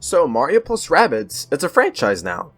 So Mario plus Rabbids, it's a franchise now.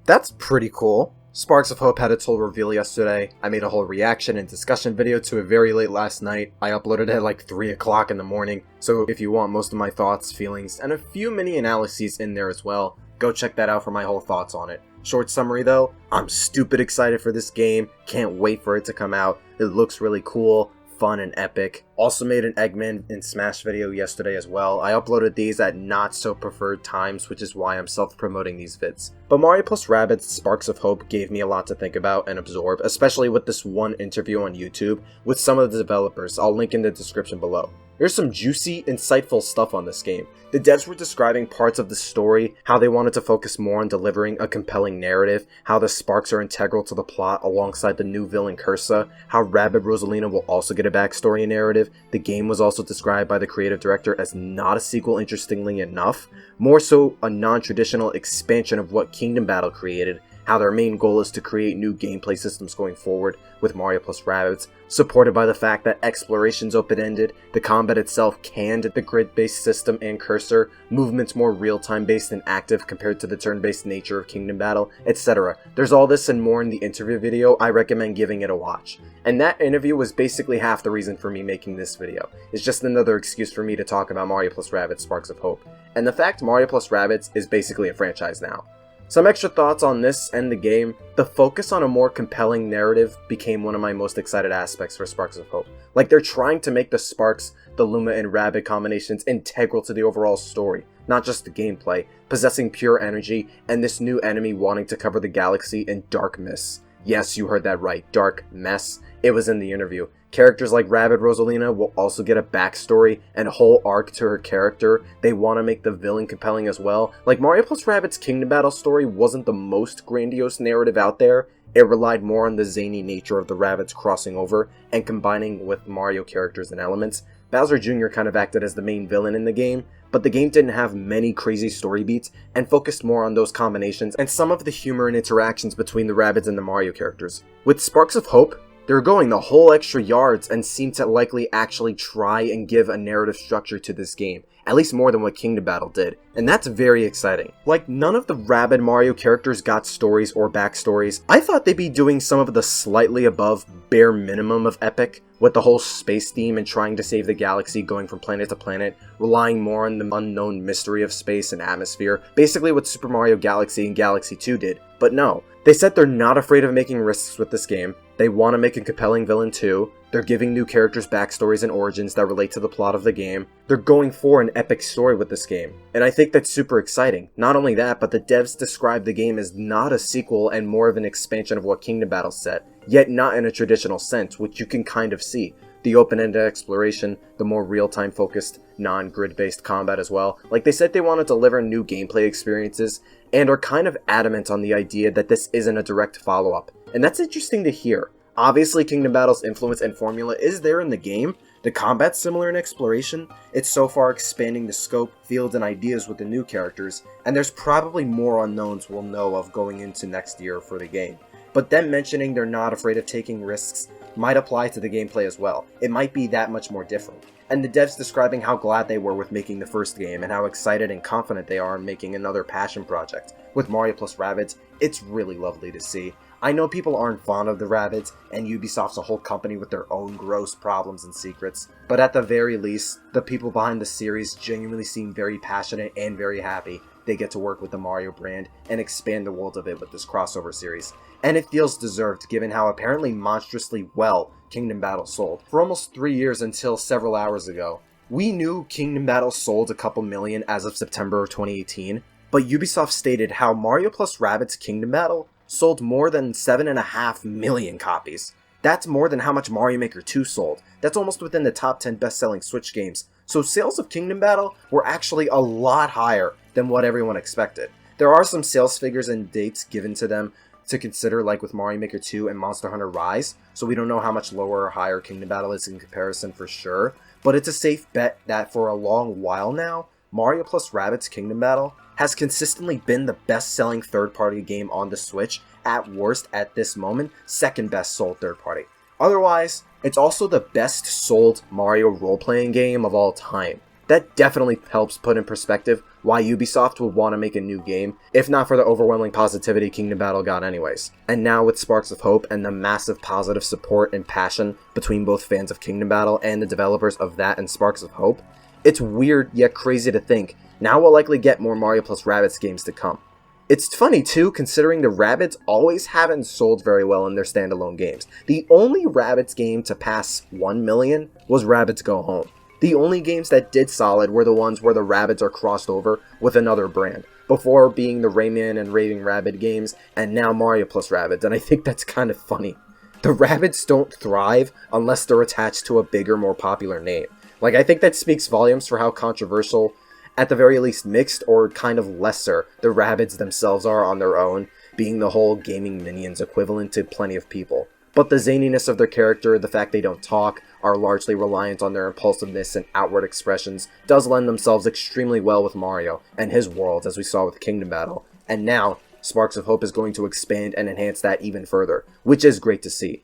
That's pretty cool. Sparks of Hope had its whole reveal yesterday. I made a whole reaction and discussion video to it very late last night. I uploaded it at like 3 o'clock in the morning, so if you want most of my thoughts, feelings, and a few mini analyses in there as well, go check that out for my whole thoughts on it. Short summary though, I'm stupid excited for this game, can't wait for it to come out. It looks really cool, fun and epic. Also made an Eggman in Smash video yesterday as well. I uploaded these at not so preferred times, which is why I'm self-promoting these vids. But Mario plus Rabbids Sparks of Hope gave me a lot to think about and absorb, especially with this one interview on YouTube with some of the developers. I'll link in the description below. There's some juicy, insightful stuff on this game. The devs were describing parts of the story, how they wanted to focus more on delivering a compelling narrative, how the sparks are integral to the plot alongside the new villain Cursa, how Rabbid Rosalina will also get a backstory and narrative. The game was also described by the creative director as not a sequel, interestingly enough, more so a non-traditional expansion of what Kingdom Battle created, how their main goal is to create new gameplay systems going forward with Mario plus Rabbids, supported by the fact that exploration's open-ended, the combat itself canned the grid-based system and cursor, movements more real-time based and active compared to the turn-based nature of Kingdom Battle, etc. There's all this and more in the interview video. I recommend giving it a watch. And that interview was basically half the reason for me making this video. It's just another excuse for me to talk about Mario plus Rabbids Sparks of Hope. And the fact Mario plus Rabbids is basically a franchise now. Some extra thoughts on this and the game. The focus on a more compelling narrative became one of my most excited aspects for Sparks of Hope. Like, they're trying to make the Sparks, the Luma and Rabbid combinations integral to the overall story, not just the gameplay, possessing pure energy, and this new enemy wanting to cover the galaxy in dark mists. Yes, you heard that right, dark mess. It was in the interview. Characters like Rabbid Rosalina will also get a backstory and a whole arc to her character. They want to make the villain compelling as well. Like, Mario plus Rabbids Kingdom Battle story wasn't the most grandiose narrative out there. It relied more on the zany nature of the Rabbids crossing over and combining with Mario characters and elements. Bowser Jr. kind of acted as the main villain in the game, but the game didn't have many crazy story beats and focused more on those combinations and some of the humor and interactions between the Rabbids and the Mario characters. With Sparks of Hope, they're going the whole extra yards and seem to likely actually try and give a narrative structure to this game, at least more than what Kingdom Battle did, and that's very exciting. Like, none of the Rabbid Mario characters got stories or backstories. I thought they'd be doing some of the slightly above bare minimum of epic, with the whole space theme and trying to save the galaxy, going from planet to planet, relying more on the unknown mystery of space and atmosphere, basically what Super Mario Galaxy and Galaxy 2 did. But no, they said they're not afraid of making risks with this game. They want to make a compelling villain too. They're giving new characters backstories and origins that relate to the plot of the game. They're going for an epic story with this game, and I think that's super exciting. Not only that, but the devs describe the game as not a sequel and more of an expansion of what Kingdom Battle set, yet not in a traditional sense, which you can kind of see. The open-ended exploration, the more real-time focused, non-grid-based combat as well. Like, they said they want to deliver new gameplay experiences, and are kind of adamant on the idea that this isn't a direct follow-up. And that's interesting to hear. Obviously, Kingdom Battle's influence and formula is there in the game. The combat's similar in exploration. It's so far expanding the scope, field, and ideas with the new characters, and there's probably more unknowns we'll know of going into next year for the game. But them mentioning they're not afraid of taking risks might apply to the gameplay as well. It might be that much more different. And the devs describing how glad they were with making the first game and how excited and confident they are in making another passion project. With Mario plus Rabbids, it's really lovely to see. I know people aren't fond of the Rabbids, and Ubisoft's a whole company with their own gross problems and secrets, but at the very least, the people behind the series genuinely seem very passionate and very happy they get to work with the Mario brand and expand the world of it with this crossover series. And it feels deserved given how apparently monstrously well Kingdom Battle sold. For almost 3 years until several hours ago, we knew Kingdom Battle sold a couple million as of September of 2018, but Ubisoft stated how Mario plus Rabbids Kingdom Battle sold more than 7.5 million copies. That's more than how much Mario Maker 2 sold. That's almost within the top 10 best-selling Switch games. So sales of Kingdom Battle were actually a lot higher than what everyone expected. There are some sales figures and dates given to them to consider, like with Mario Maker 2 and Monster Hunter Rise, so we don't know how much lower or higher Kingdom Battle is in comparison for sure, but it's a safe bet that for a long while now, Mario plus Rabbids Kingdom Battle has consistently been the best-selling third-party game on the Switch, at worst at this moment, second best sold third-party. Otherwise, it's also the best sold Mario role-playing game of all time. That definitely helps put in perspective why Ubisoft would want to make a new game, if not for the overwhelming positivity Kingdom Battle got anyways. And now with Sparks of Hope and the massive positive support and passion between both fans of Kingdom Battle and the developers of that and Sparks of Hope, it's weird yet crazy to think now we'll likely get more Mario plus Rabbids games to come. It's funny too, considering the Rabbids always haven't sold very well in their standalone games. The only Rabbids game to pass 1 million was Rabbids Go Home. The only games that did solid were the ones where the Rabbids are crossed over with another brand, before being the Rayman and Raving Rabbids games, and now Mario plus Rabbids, and I think that's kind of funny. The Rabbids don't thrive unless they're attached to a bigger, more popular name. Like, I think that speaks volumes for how controversial, at the very least mixed or kind of lesser, the Rabbids themselves are on their own, being the whole gaming minions equivalent to plenty of people. But the zaniness of their character, the fact they don't talk, are largely reliant on their impulsiveness and outward expressions, does lend themselves extremely well with Mario and his world, as we saw with Kingdom Battle. And now, Sparks of Hope is going to expand and enhance that even further, which is great to see.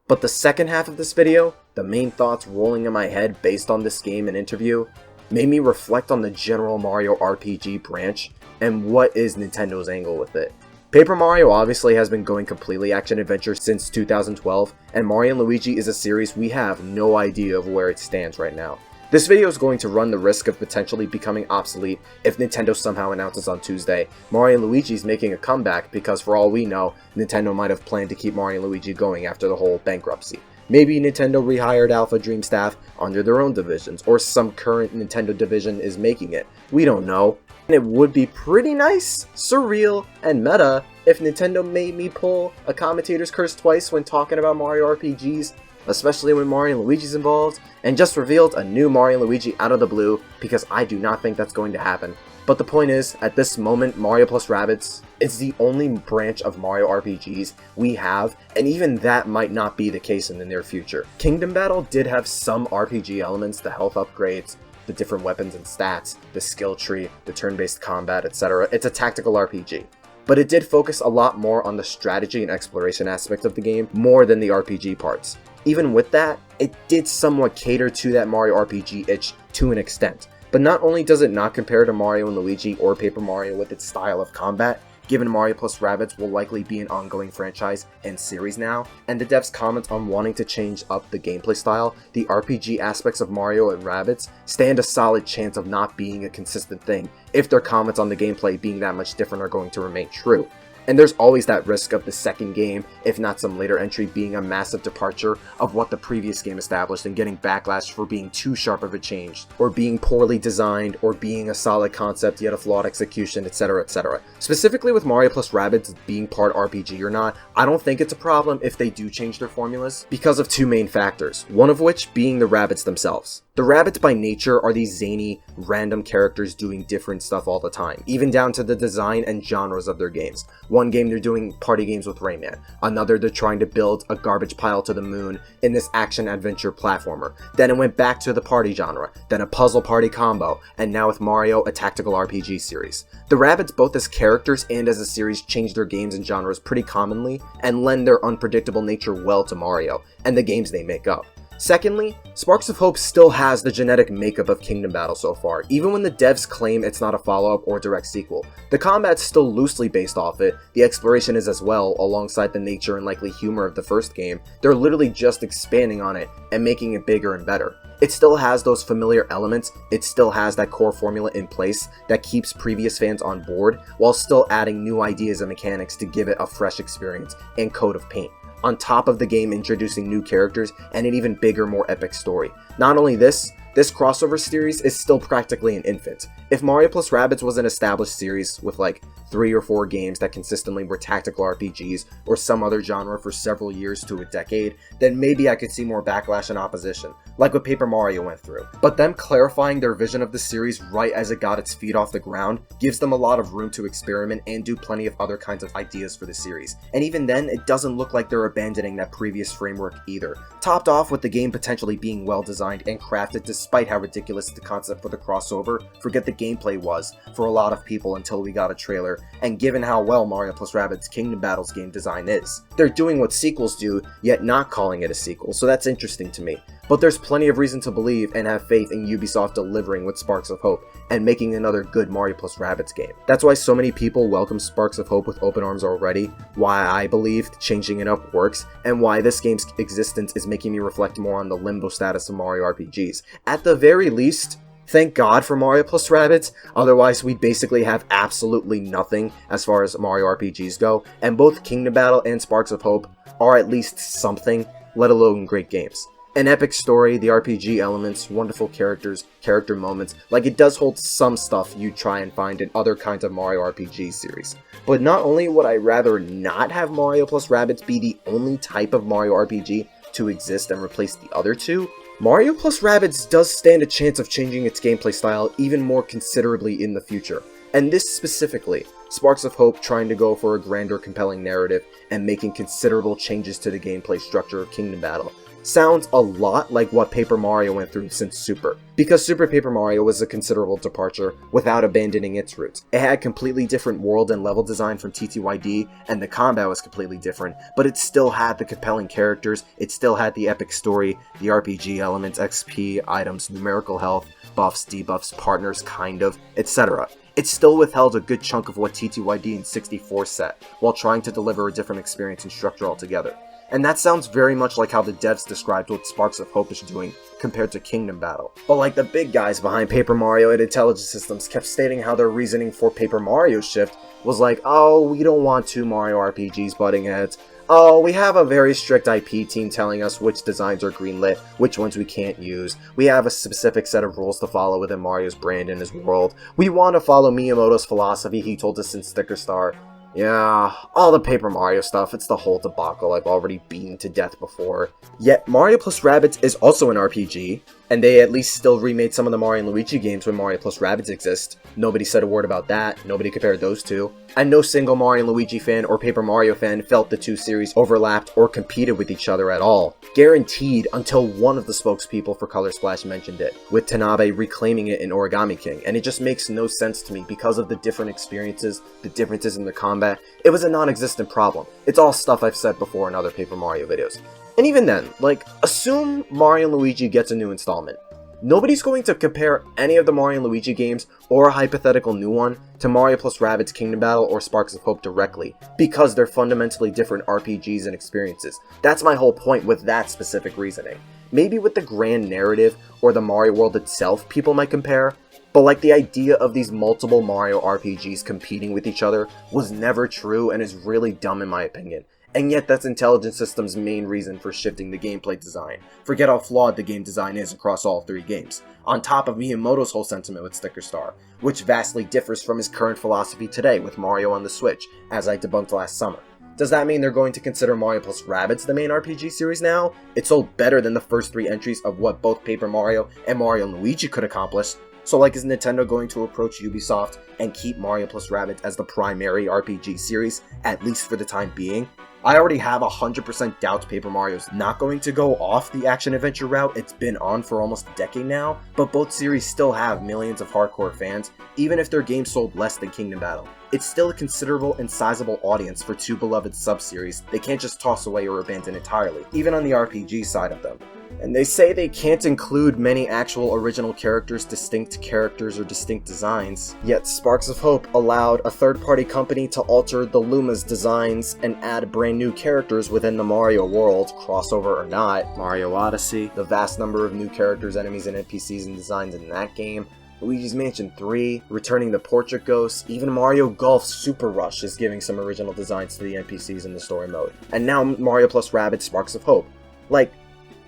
But the second half of this video, the main thoughts rolling in my head based on this game and interview, made me reflect on the general Mario RPG branch and what is Nintendo's angle with it. Paper Mario obviously has been going completely action-adventure since 2012, and Mario & Luigi is a series we have no idea of where it stands right now. This video is going to run the risk of potentially becoming obsolete if Nintendo somehow announces on Tuesday Mario & Luigi is making a comeback, because for all we know, Nintendo might have planned to keep Mario & Luigi going after the whole bankruptcy. Maybe Nintendo rehired Alpha Dream staff under their own divisions, or some current Nintendo division is making it. We don't know. And it would be pretty nice, surreal, and meta if Nintendo made me pull a commentator's curse twice when talking about Mario RPGs, especially when Mario & Luigi's involved, and just revealed a new Mario & Luigi out of the blue, because I do not think that's going to happen. But the point is, at this moment, Mario plus Rabbids is the only branch of Mario RPGs we have, and even that might not be the case in the near future. Kingdom Battle did have some RPG elements, the health upgrades, the different weapons and stats, the skill tree, the turn-based combat, etc. It's a tactical RPG. But it did focus a lot more on the strategy and exploration aspect of the game, more than the RPG parts. Even with that, it did somewhat cater to that Mario RPG itch to an extent. But not only does it not compare to Mario & Luigi or Paper Mario with its style of combat, given Mario plus Rabbids will likely be an ongoing franchise and series now, and the devs' comments on wanting to change up the gameplay style, the RPG aspects of Mario and Rabbids stand a solid chance of not being a consistent thing, if their comments on the gameplay being that much different are going to remain true. And there's always that risk of the second game, if not some later entry, being a massive departure of what the previous game established and getting backlash for being too sharp of a change, or being poorly designed, or being a solid concept yet a flawed execution, etc, etc. Specifically with Mario plus Rabbids being part RPG or not, I don't think it's a problem if they do change their formulas, because of two main factors, one of which being the Rabbids themselves. The Rabbids by nature are these zany, random characters doing different stuff all the time, even down to the design and genres of their games. One game they're doing party games with Rayman, another they're trying to build a garbage pile to the moon in this action-adventure platformer, then it went back to the party genre, then a puzzle party combo, and now with Mario, a tactical RPG series. The Rabbids both as characters and as a series change their games and genres pretty commonly, and lend their unpredictable nature well to Mario, and the games they make up. Secondly, Sparks of Hope still has the genetic makeup of Kingdom Battle so far, even when the devs claim it's not a follow-up or direct sequel. The combat's still loosely based off it, the exploration is as well, alongside the nature and likely humor of the first game. They're literally just expanding on it and making it bigger and better. It still has those familiar elements, it still has that core formula in place that keeps previous fans on board, while still adding new ideas and mechanics to give it a fresh experience and coat of paint. On top of the game introducing new characters and an even bigger, more epic story. Not only this crossover series is still practically an infant. If Mario plus Rabbids was an established series with like 3 or 4 games that consistently were tactical RPGs or some other genre for several years to a decade, then maybe I could see more backlash and opposition, like what Paper Mario went through. But them clarifying their vision of the series right as it got its feet off the ground gives them a lot of room to experiment and do plenty of other kinds of ideas for the series. And even then, it doesn't look like they're abandoning that previous framework either. Topped off with the game potentially being well designed and crafted despite how ridiculous the concept for the crossover, forget the gameplay was, for a lot of people until we got a trailer here, and given how well Mario plus Rabbids Kingdom Battles game design is. They're doing what sequels do, yet not calling it a sequel, so that's interesting to me. But there's plenty of reason to believe and have faith in Ubisoft delivering with Sparks of Hope, and making another good Mario plus Rabbids game. That's why so many people welcome Sparks of Hope with open arms already, why I believe changing it up works, and why this game's existence is making me reflect more on the limbo status of Mario RPGs. At the very least, thank God for Mario plus Rabbids, otherwise we'd basically have absolutely nothing as far as Mario RPGs go, and both Kingdom Battle and Sparks of Hope are at least something, let alone great games. An epic story, the RPG elements, wonderful characters, character moments, like it does hold some stuff you'd try and find in other kinds of Mario RPG series. But not only would I rather not have Mario plus Rabbids be the only type of Mario RPG to exist and replace the other two, Mario plus Rabbids does stand a chance of changing its gameplay style even more considerably in the future. And this specifically, Sparks of Hope trying to go for a grander, compelling narrative and making considerable changes to the gameplay structure of Kingdom Battle, sounds a lot like what Paper Mario went through since Super. Because Super Paper Mario was a considerable departure without abandoning its roots. It had completely different world and level design from TTYD, and the combat was completely different, but it still had the compelling characters, it still had the epic story, the RPG elements, XP, items, numerical health, buffs, debuffs, partners, kind of, etc. It still withheld a good chunk of what TTYD and 64 set, while trying to deliver a different experience and structure altogether. And that sounds very much like how the devs described what Sparks of Hope is doing compared to Kingdom Battle. But like the big guys behind Paper Mario and Intelligent Systems kept stating how their reasoning for Paper Mario's shift was like, oh, we don't want two Mario RPGs butting heads. Oh, we have a very strict IP team telling us which designs are greenlit, which ones we can't use. We have a specific set of rules to follow within Mario's brand and his world. We want to follow Miyamoto's philosophy, he told us in Sticker Star. Yeah, all the Paper Mario stuff, it's the whole debacle I've already beaten to death before. Yet, Mario plus Rabbids is also an RPG, and they at least still remade some of the Mario & Luigi games when Mario plus Rabbids exist. Nobody said a word about that, nobody compared those two. And no single Mario & Luigi fan or Paper Mario fan felt the two series overlapped or competed with each other at all. Guaranteed, until one of the spokespeople for Color Splash mentioned it, with Tanabe reclaiming it in Origami King, and it just makes no sense to me because of the different experiences, the differences in the combat. It was a non-existent problem. It's all stuff I've said before in other Paper Mario videos. And even then, like, assume Mario & Luigi gets a new installment. Nobody's going to compare any of the Mario & Luigi games, or a hypothetical new one, to Mario plus Rabbids Kingdom Battle or Sparks of Hope directly, because they're fundamentally different RPGs and experiences. That's my whole point with that specific reasoning. Maybe with the grand narrative, or the Mario world itself, people might compare, but like the idea of these multiple Mario RPGs competing with each other was never true and is really dumb in my opinion. And yet that's Intelligent Systems' main reason for shifting the gameplay design. Forget how flawed the game design is across all three games, on top of Miyamoto's whole sentiment with Sticker Star, which vastly differs from his current philosophy today with Mario on the Switch, as I debunked last summer. Does that mean they're going to consider Mario plus Rabbids the main RPG series now? It sold better than the first three entries of what both Paper Mario and Mario & Luigi could accomplish. So like, is Nintendo going to approach Ubisoft and keep Mario plus Rabbids as the primary RPG series, at least for the time being? I already have 100% doubts Paper Mario's not going to go off the action-adventure route it's been on for almost a decade now, but both series still have millions of hardcore fans, even if their games sold less than Kingdom Battle. It's still a considerable and sizable audience for two beloved sub-series they can't just toss away or abandon entirely, even on the RPG side of them. And they say they can't include many actual original characters, distinct characters, or distinct designs. Yet Sparks of Hope allowed a third-party company to alter the Luma's designs and add brand new characters within the Mario world, crossover or not. Mario Odyssey, the vast number of new characters, enemies, and NPCs and designs in that game. Luigi's Mansion 3, returning the Portrait Ghost, even Mario Golf Super Rush is giving some original designs to the NPCs in the story mode. And now Mario plus Rabbids Sparks of Hope. Like,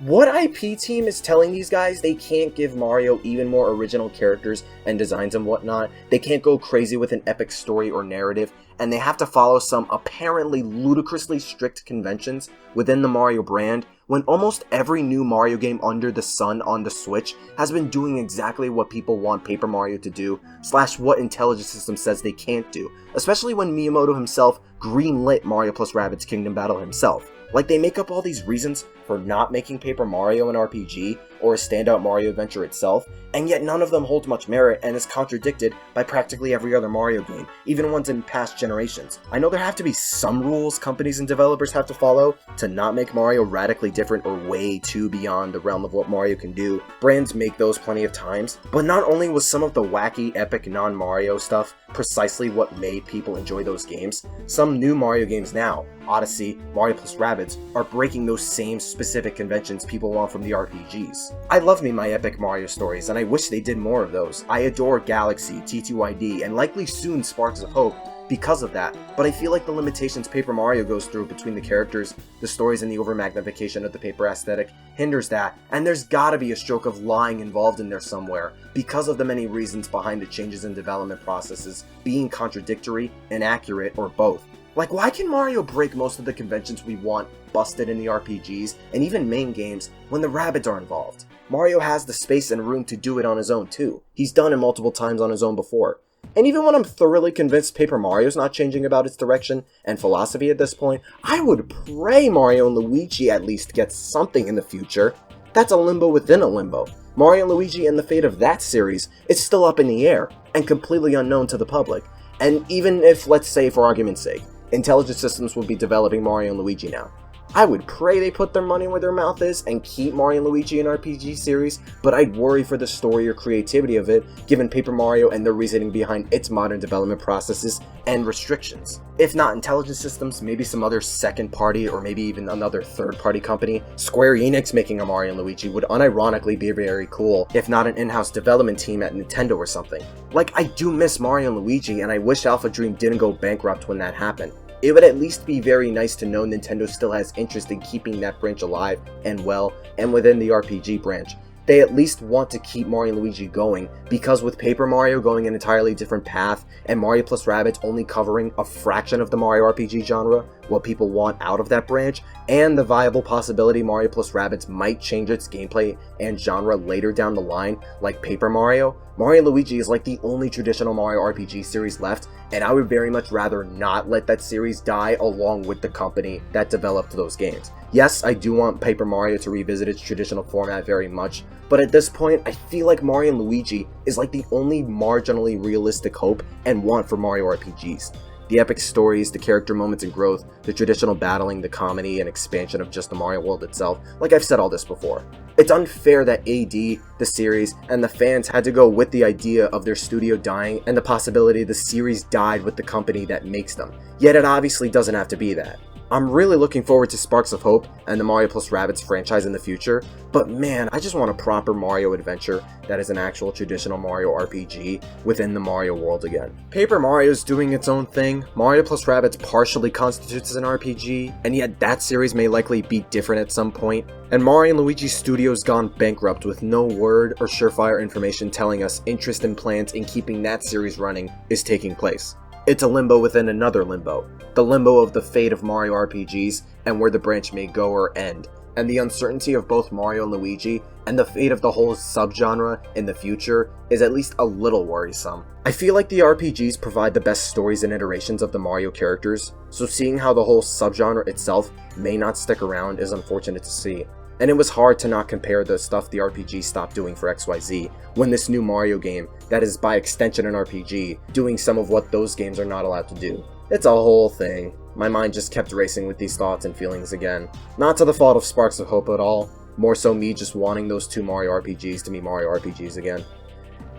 what IP team is telling these guys they can't give Mario even more original characters and designs and whatnot? They can't go crazy with an epic story or narrative, and they have to follow some apparently ludicrously strict conventions within the Mario brand, when almost every new Mario game under the sun on the Switch has been doing exactly what people want Paper Mario to do, / what Intelligent Systems says they can't do, especially when Miyamoto himself greenlit Mario plus Rabbids Kingdom Battle himself. Like, they make up all these reasons for not making Paper Mario an RPG or a standout Mario adventure itself, and yet none of them holds much merit and is contradicted by practically every other Mario game, even ones in past generations. I know there have to be some rules companies and developers have to follow to not make Mario radically different or way too beyond the realm of what Mario can do. Brands make those plenty of times, but not only was some of the wacky, epic non-Mario stuff precisely what made people enjoy those games, some new Mario games now, Odyssey, Mario + Rabbids, are breaking those same specific conventions people want from the RPGs. I love me my epic Mario stories, and I wish they did more of those. I adore Galaxy, T2ID, and likely soon Sparks of Hope because of that, but I feel like the limitations Paper Mario goes through between the characters, the stories, and the over-magnification of the paper aesthetic hinders that, and there's gotta be a stroke of lying involved in there somewhere, because of the many reasons behind the changes in development processes being contradictory, inaccurate, or both. Like, why can Mario break most of the conventions we want busted in the RPGs, and even main games, when the Rabbids are involved? Mario has the space and room to do it on his own too. He's done it multiple times on his own before. And even when I'm thoroughly convinced Paper Mario's not changing about its direction and philosophy at this point, I would pray Mario and Luigi at least get something in the future. That's a limbo within a limbo. Mario and Luigi and the fate of that series is still up in the air, and completely unknown to the public. And even if, let's say for argument's sake, Intelligent Systems would be developing Mario and Luigi now, I would pray they put their money where their mouth is and keep Mario & Luigi an RPG series, but I'd worry for the story or creativity of it, given Paper Mario and the reasoning behind its modern development processes and restrictions. If not Intelligent Systems, maybe some other second party or maybe even another third party company. Square Enix making a Mario & Luigi would unironically be very cool, if not an in-house development team at Nintendo or something. Like, I do miss Mario & Luigi, and I wish Alpha Dream didn't go bankrupt when that happened. It would at least be very nice to know Nintendo still has interest in keeping that branch alive and well, and within the RPG branch. They at least want to keep Mario & Luigi going, because with Paper Mario going an entirely different path, and Mario + Rabbids only covering a fraction of the Mario RPG genre, what people want out of that branch, and the viable possibility Mario + Rabbids might change its gameplay and genre later down the line, like Paper Mario, Mario & Luigi is like the only traditional Mario RPG series left, and I would very much rather not let that series die along with the company that developed those games. Yes, I do want Paper Mario to revisit its traditional format very much, but at this point, I feel like Mario & Luigi is like the only marginally realistic hope and want for Mario RPGs. The epic stories, the character moments and growth, the traditional battling, the comedy, and expansion of just the Mario world itself, like I've said all this before. It's unfair that AD, the series, and the fans had to go with the idea of their studio dying and the possibility the series died with the company that makes them. Yet it obviously doesn't have to be that. I'm really looking forward to Sparks of Hope and the Mario + Rabbids franchise in the future, but man, I just want a proper Mario adventure that is an actual traditional Mario RPG within the Mario world again. Paper Mario's doing its own thing, Mario + Rabbids partially constitutes as an RPG, and yet that series may likely be different at some point, and Mario & Luigi Studios gone bankrupt with no word or surefire information telling us interest and plans in keeping that series running is taking place. It's a limbo within another limbo. The limbo of the fate of Mario RPGs and where the branch may go or end, and the uncertainty of both Mario and Luigi and the fate of the whole subgenre in the future is at least a little worrisome. I feel like the RPGs provide the best stories and iterations of the Mario characters, so seeing how the whole subgenre itself may not stick around is unfortunate to see. And it was hard to not compare the stuff the RPG stopped doing for XYZ, when this new Mario game, that is by extension an RPG, doing some of what those games are not allowed to do. It's a whole thing. My mind just kept racing with these thoughts and feelings again. Not to the fault of Sparks of Hope at all, more so me just wanting those two Mario RPGs to be Mario RPGs again.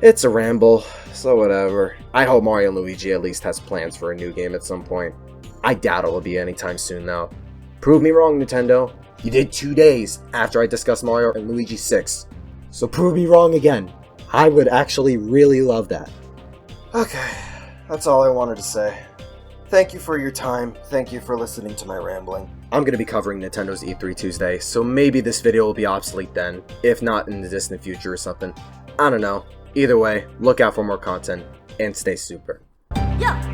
It's a ramble, so whatever. I hope Mario & Luigi at least has plans for a new game at some point. I doubt it'll be anytime soon though. Prove me wrong, Nintendo. You did 2 days after I discussed Mario & Luigi 6. So prove me wrong again. I would actually really love that. Okay, that's all I wanted to say. Thank you for your time. Thank you for listening to my rambling. I'm going to be covering Nintendo's E3 Tuesday, so maybe this video will be obsolete then, if not in the distant future or something. I don't know. Either way, look out for more content, and stay super. Yeah.